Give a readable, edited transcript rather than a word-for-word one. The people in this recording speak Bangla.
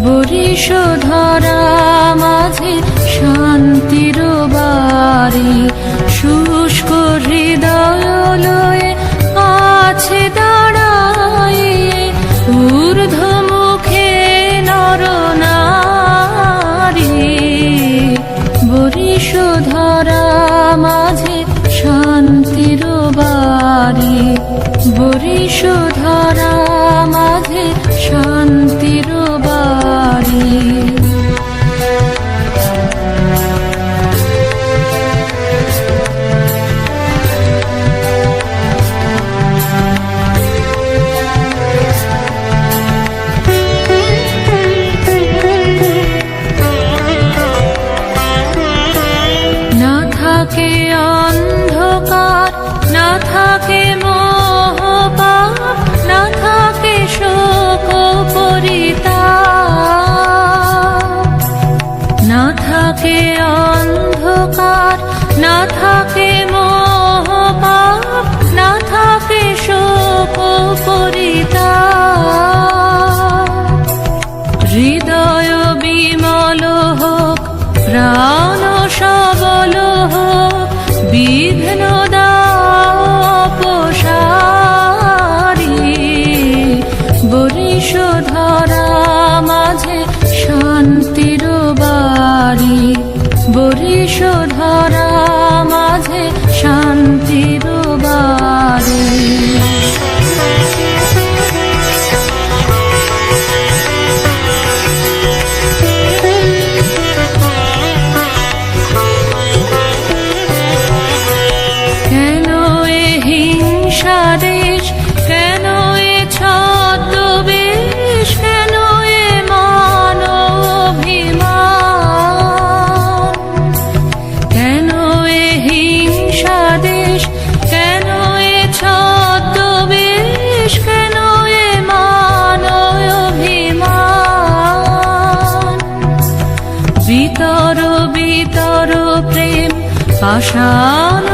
বরিশধরা মাঝে শান্তির বাড়ি, শুষ্ক হৃদয় লয়ে আছে দাঁড়ায়, ঊর্ধ্বমুখে নরনারী। বরিশধরা মাঝে শান্তির বাড়ি, বরিশধরা মাঝে শান্তির বাড়ি। না থাকে অন্ধকার, না থাকে মোহপাপ, না থাকে শোক পরিতাপ। না থাকে অন্ধকার, না থাকে মোহপাপ, না থাকে শোক পরিতাপ। হৃদয় বিমল হোক, প্রাণ সবল হোক, বিঘ্ন দাও অপসারি। বরিশধরা মাঝে শান্তির বাড়ি, বরিশধরা মাঝে শান্তির বাড়ি। কেন এ হিংসা দেশ, কেন এ ছদ্মবেশ, কেন এ মানবাভিমান। কেন এ হিংসা দেশ, কেন এ ছদ্মবেশ, কেন এ মানবাভিমান। বিতর বিতর প্রেম পাষাণ